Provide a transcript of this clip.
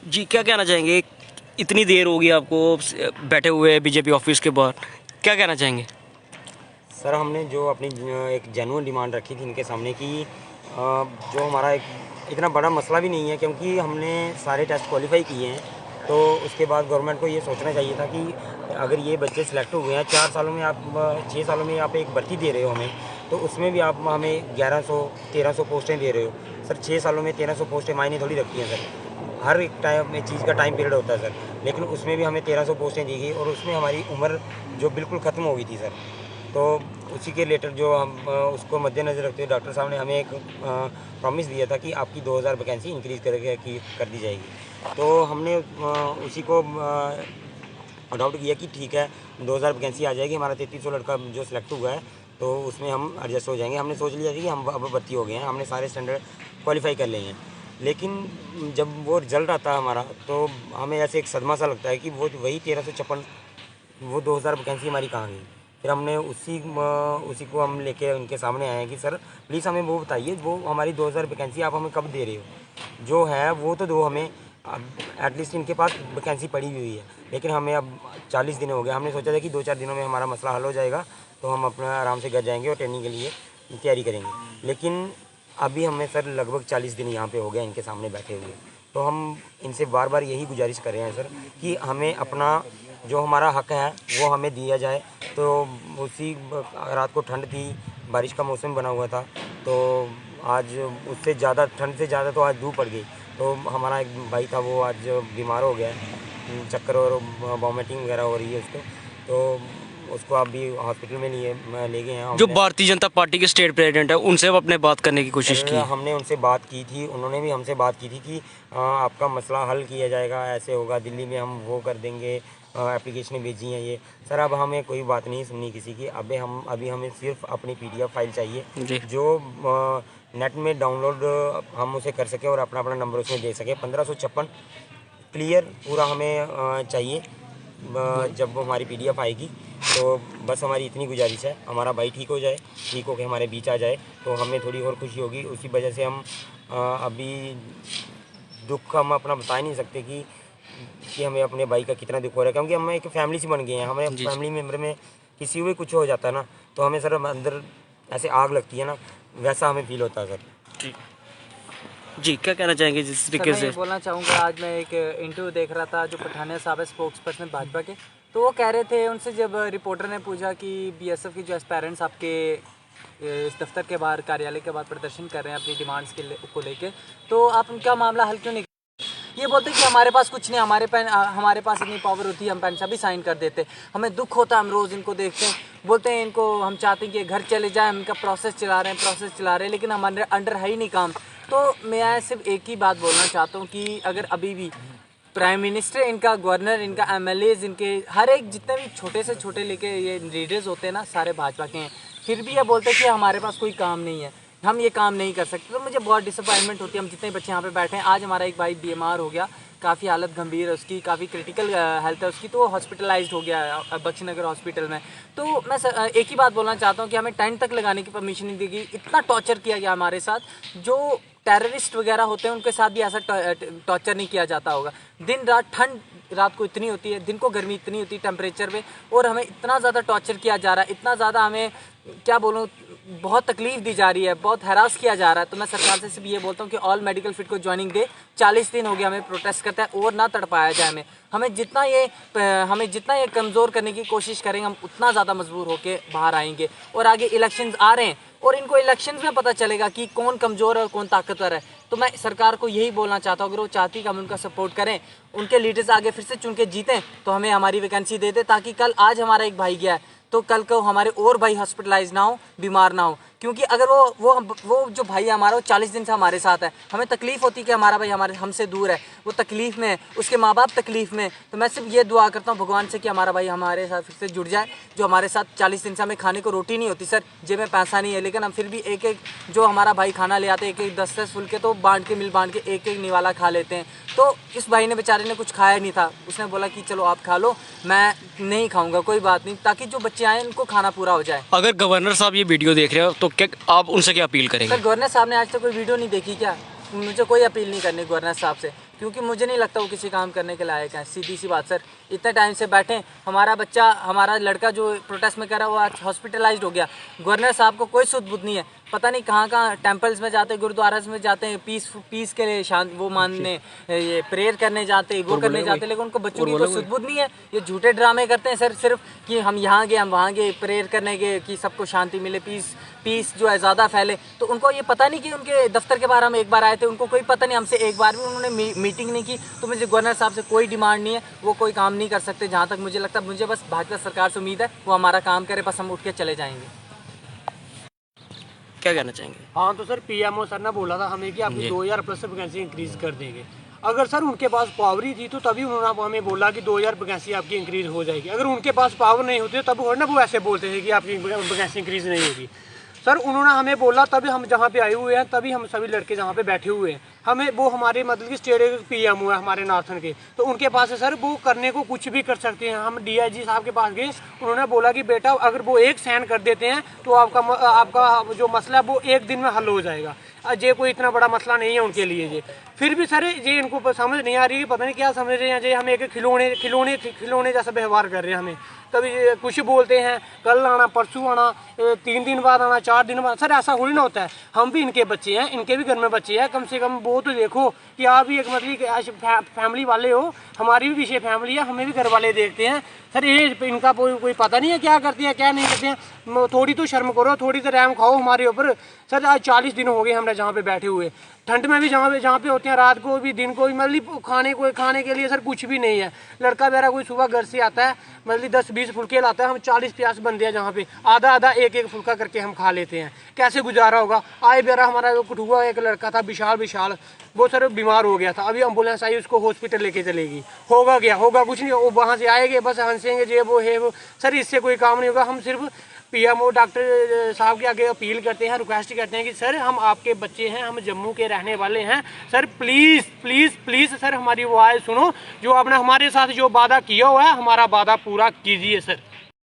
जी, क्या कहना चाहेंगे? इतनी देर हो गई आपको बैठे हुए बीजेपी ऑफिस के बाहर, क्या कहना चाहेंगे? सर हमने जो अपनी एक जेन्युइन डिमांड रखी थी इनके सामने कि जो हमारा एक इतना बड़ा मसला भी नहीं है, क्योंकि हमने सारे टेस्ट क्वालिफाई किए हैं। तो उसके बाद गवर्नमेंट को ये सोचना चाहिए था कि अगर ये बच्चे सिलेक्ट हुए हैं 4 सालों में, आप 6 सालों में आप एक भर्ती दे रहे हो हमें, तो उसमें भी आप हमें 1100-1300 पोस्टें दे रहे हो। सर 6 सालों में 1300 पोस्टें मायने थोड़ी रखती हैं सर। हर एक टाइम में चीज़ का टाइम पीरियड होता है सर, लेकिन उसमें भी हमें 1300 पोस्टें दी गई और उसमें हमारी उम्र जो बिल्कुल ख़त्म हो गई थी सर। तो उसी के रिलेटेड जो हम उसको मद्देनज़र रखते हुए डॉक्टर साहब ने हमें एक प्रॉमिस दिया था कि आपकी 2000 वैकेंसी इंक्रीज़ कर दी जाएगी। तो हमने उसी को अडॉप्ट किया कि ठीक है 2000 वैकेंसी आ जाएगी, हमारा 3300 लड़का जो सिलेक्ट हुआ है तो उसमें हम एडजस्ट हो जाएंगे। हमने सोच लिया था कि हम अब भर्ती हो गए हैं, हमने सारे स्टैंडर्ड क्वालिफाई कर लिए हैं। लेकिन जब वो रिज़ल्ट आता है हमारा, तो हमें ऐसे एक सदमा सा लगता है कि वो वही 1356, वो 2000 वैकेंसी हमारी कहाँ गई। फिर हमने उसी को हम लेके उनके सामने आए हैं कि सर प्लीज़ हमें वो बताइए, वो हमारी 2000 वैकेंसी आप हमें कब दे रहे हो, जो है वो तो दो हमें। अब एटलीस्ट इनके पास वैकेंसी पड़ी हुई है, लेकिन हमें अब 40 दिन हो गए। हमने सोचा था कि 2-4 दिनों में हमारा मसला हल हो जाएगा, तो हम अपना आराम से घर जाएंगे और ट्रेनिंग के लिए तैयारी करेंगे। लेकिन अभी हमें सर लगभग 40 दिन यहाँ पे हो गया इनके सामने बैठे हुए। तो हम इनसे बार बार यही गुजारिश कर रहे हैं सर कि हमें अपना जो हमारा हक है वो हमें दिया जाए। तो उसी रात को ठंड थी, बारिश का मौसम बना हुआ था, तो आज उससे ज़्यादा ठंड से ज़्यादा तो आज धूप पड़ गई। तो हमारा एक भाई था वो आज बीमार हो गया है, चक्कर और वॉमिटिंग वगैरह हो रही है उसको। तो उसको आप भी हॉस्पिटल में ले गए हैं जो हमने। भारतीय जनता पार्टी के स्टेट प्रेसिडेंट है, उनसे अब आपने बात करने की कोशिश सर की? हमने उनसे बात की थी, उन्होंने भी हमसे बात की थी कि आपका मसला हल किया जाएगा, ऐसे होगा, दिल्ली में हम वो कर देंगे, एप्लीकेशनें भेजी हैं ये। सर अब हमें कोई बात नहीं सुननी किसी की, अभी हमें सिर्फ अपनी पीडीएफ फाइल चाहिए जी। जो नेट में डाउनलोड हम उसे कर सकें और अपना अपना नंबर उसमें दे सकें। 1556 क्लियर पूरा हमें चाहिए। जब हमारी पीडीएफ आएगी तो बस हमारी इतनी गुजारिश है, हमारा भाई ठीक हो जाए, ठीक होकर हमारे बीच आ जाए तो हमें थोड़ी और खुशी होगी। उसी वजह से हम अभी दुख हम अपना बता ही नहीं सकते कि हमें अपने भाई का कितना दुख हो रहा है, क्योंकि हम एक फैमिली से बन गए हैं। हमें जी। फैमिली मेम्बर में किसी को भी कुछ हो जाता है ना, तो हमें सर अंदर ऐसे आग लगती है ना, वैसा हमें फील होता है सर। जी। जी, क्या कहना चाहेंगे जिस सर तरीके मैं ये से? बोलना चाहूँगा, आज मैं एक इंटरव्यू देख रहा था, जो पठानिया साहब है स्पोक्स पर्सन भाजपा के, तो वो कह रहे थे, उनसे जब रिपोर्टर ने पूछा कि बीएसएफ की जो एस्पायरेंट्स आपके इस दफ्तर के बाहर, कार्यालय के बाहर प्रदर्शन कर रहे हैं अपनी डिमांड्स को लेके, तो आप उनका मामला हल क्यों नहीं? ये बोलते हैं कि हमारे पास कुछ नहीं, हमारे पास इतनी पावर होती है, हम पेन भी साइन कर देते। हमें दुख होता है, हम रोज़ इनको देखते हैं, बोलते हैं इनको हम चाहते हैं कि घर चले जाएं, हम इनका प्रोसेस चला रहे हैं, लेकिन हमारे अंडर है ही नहीं काम। तो मैं सिर्फ एक ही बात बोलना चाहता हूँ कि अगर अभी भी प्राइम मिनिस्टर, इनका गवर्नर, इनका एमएलएज, इनके हर एक जितने भी छोटे से छोटे लेके ये लीडर्स होते हैं ना, सारे भाजपा के हैं, फिर भी ये बोलते हैं कि हमारे पास कोई काम नहीं है, हम ये काम नहीं कर सकते। तो मुझे बहुत डिसअपॉइंटमेंट होती है। हम जितने बच्चे यहाँ पे बैठे हैं, आज हमारा एक भाई बीमार हो गया, काफ़ी हालत गंभीर है उसकी, काफ़ी क्रिटिकल हेल्थ है उसकी, तो वो हॉस्पिटलाइज्ड हो गया है बख्शीनगर हॉस्पिटल में। तो मैं एक ही बात बोलना चाहता हूँ कि हमें टेंट तक लगाने की परमिशन नहीं दी गई। इतना टॉर्चर किया गया हमारे साथ, जो टेररिस्ट वगैरह होते हैं उनके साथ भी ऐसा टॉर्चर नहीं किया जाता होगा। दिन रात ठंड रात को इतनी होती है, दिन को गर्मी इतनी होती है टेम्परेचर में, और हमें इतना ज़्यादा टॉर्चर किया जा रहा है, इतना ज़्यादा हमें क्या बोलूँ, बहुत तकलीफ दी जा रही है, बहुत हैरास किया जा रहा है। तो मैं सरकार से सिर्फ ये बोलता हूँ कि ऑल मेडिकल फिट को ज्वाइनिंग दे। 40 दिन हो गया हमें प्रोटेस्ट करता है, और ना तड़पाया जाए हमें जितना ये कमज़ोर करने की कोशिश करेंगे, हम उतना ज़्यादा मजबूर होकर बाहर आएंगे। और आगे इलेक्शंस आ रहे हैं, और इनको इलेक्शंस में पता चलेगा कि कौन कमज़ोर है और कौन ताकतवर है। तो मैं सरकार को यही बोलना चाहता हूँ, अगर वो चाहती कि हम उनका सपोर्ट करें, उनके लीडर्स आगे फिर से चुन के जीतें, तो हमें हमारी वैकेंसी दे दे, ताकि कल आज हमारा एक भाई गया है तो कल को हमारे और भाई हॉस्पिटलाइज ना हो, बीमार ना हो। क्योंकि अगर वो जो भाई है हमारा, वो 40 दिन से हमारे साथ है, हमें तकलीफ़ होती है कि हमारा भाई हमसे दूर है, वो तकलीफ़ में है, उसके माँ बाप तकलीफ़ में। तो मैं सिर्फ ये दुआ करता हूँ भगवान से कि हमारा भाई हमारे साथ फिर से जुड़ जाए, जो हमारे साथ 40 दिन से हमें खाने को रोटी नहीं होती सर, जेब में पैसा नहीं है, लेकिन हम फिर भी एक एक जो हमारा भाई खाना ले आते हैं, 10-10 फुलके तो मिल बांट के एक एक निवाला खा लेते हैं। तो इस भाई ने बेचारे ने कुछ खाया नहीं था, उसने बोला कि चलो आप खा लो, मैं नहीं खाऊंगा, कोई बात नहीं, ताकि जो बच्चे आए उनको खाना पूरा हो जाए। अगर गवर्नर साहब ये वीडियो देख रहे हो तो क्या आप उनसे क्या अपील करेंगे? सर गवर्नर साहब ने आज तक कोई वीडियो नहीं देखी क्या? मुझे कोई अपील नहीं करनी गवर्नर साहब से। क्योंकि मुझे नहीं लगता वो किसी काम करने के लायक है। सीधी सी बात सर, इतने टाइम से बैठे, हमारा लड़का जो प्रोटेस्ट में कर रहा है वो आज हॉस्पिटलाइज्ड हो गया। गवर्नर साहब को कोई सुध बुध नहीं है, पता नहीं कहाँ कहाँ टेम्पल्स में जाते हैं, गुरुद्वारास में जाते हैं, पीस के लिए शांत वो मानने, ये प्रेयर करने जाते हैं, वो करने जाते हैं, लेकिन उनको बच्चों की कोई सुध बुध नहीं है। ये झूठे ड्रामे करते हैं सर, सिर्फ कि हम यहाँ गए, हम वहाँ गए, प्रेयर करने गए कि सबको शांति मिले, पीस जो है ज़्यादा फैले। तो उनको ये पता नहीं कि उनके दफ्तर के बाहर हम एक बार आए थे, उनको कोई पता नहीं, हमसे एक बार भी उन्होंने मीटिंग नहीं की। तो मुझे गवर्नर साहब से कोई डिमांड नहीं है, वो कोई काम नहीं कर सकते जहाँ तक मुझे लगता है। मुझे बस भाजपा सरकार से उम्मीद है वो हमारा काम करे, बस हम उठ के चले जाएंगे। क्या कहना चाहेंगे? हाँ तो सर पीएमओ सर ने बोला था हमें कि आपकी 2000 प्लस वैकेंसी इंक्रीज कर देंगे। अगर सर उनके पास पावर ही थी तो तभी उन्होंने हमें बोला कि 2000 वैकेंसी आपकी इंक्रीज हो जाएगी। अगर उनके पास पावर नहीं होती तब वो ऐसे बोलते थे कि आपकी वैकेंसी इंक्रीज नहीं होगी। सर उन्होंने हमें बोला, तभी हम जहाँ पे आए हुए हैं, तभी हम सभी लड़के जहाँ पे बैठे हुए हैं, हमें वो हमारे मतलब कि स्टेट पीएमओ है हमारे नार्थन के, तो उनके पास है सर, वो करने को कुछ भी कर सकते हैं। हम डीआईजी साहब के पास गए, उन्होंने बोला कि बेटा अगर वो एक साइन कर देते हैं तो आपका जो मसला है वो एक दिन में हल हो जाएगा। ये कोई इतना बड़ा मसला नहीं है उनके लिए। ये फिर भी सर ये इनको समझ नहीं आ रही, पता नहीं क्या समझ रहे हैं। ये हमें एक खिलौने जैसा व्यवहार कर रहे हैं हमें। कभी कुछ बोलते हैं, कल आना, परसों आना, 3 दिन बाद आना, 4 दिन बाद। सर ऐसा थोड़ी ना होता है, हम भी इनके बच्चे हैं, इनके भी घर में बच्चे हैं। कम से कम वो तो देखो कि आप भी एक मतलब फैमिली वाले हो, हमारी भी पीछे फैमिली है, हमें भी घर वाले देखते हैं। सर ये इनका कोई पता नहीं है क्या करते हैं क्या नहीं करते हैं। थोड़ी तो शर्म करो, थोड़ी तो रहम खाओ हमारे ऊपर। सर आज 40 दिन हो गए हमने जहाँ पे बैठे हुए, ठंड में भी जहाँ पे होते हैं, रात को भी दिन को भी, मतलब खाने के लिए सर कुछ भी नहीं है। लड़का मेरा कोई सुबह घर से आता है, मतलब 10-20 फुलके लाता है, हम 40-50 बंदे हैं जहाँ पे, आधा एक फुलका करके हम खा लेते हैं। कैसे गुजारा होगा? आए बेरा हमारा कठुआ एक लड़का था विशाल, वो सर बीमार हो गया था, अभी एम्बुलेंस आई, उसको हॉस्पिटल लेके चलेगी। होगा कुछ नहीं, वो वहाँ से आएंगे बस हंसेंगे, जे वो है वो। सर इससे कोई काम नहीं होगा। हम सिर्फ पीएमओ डॉक्टर साहब के आगे अपील करते हैं, रिक्वेस्ट करते हैं कि सर हम आपके बच्चे हैं, हम जम्मू के रहने वाले हैं, सर प्लीज़ सर हमारी वो आवाज़ सुनो। जो आपने हमारे साथ जो वादा किया हुआ है, हमारा वादा पूरा कीजिए सर।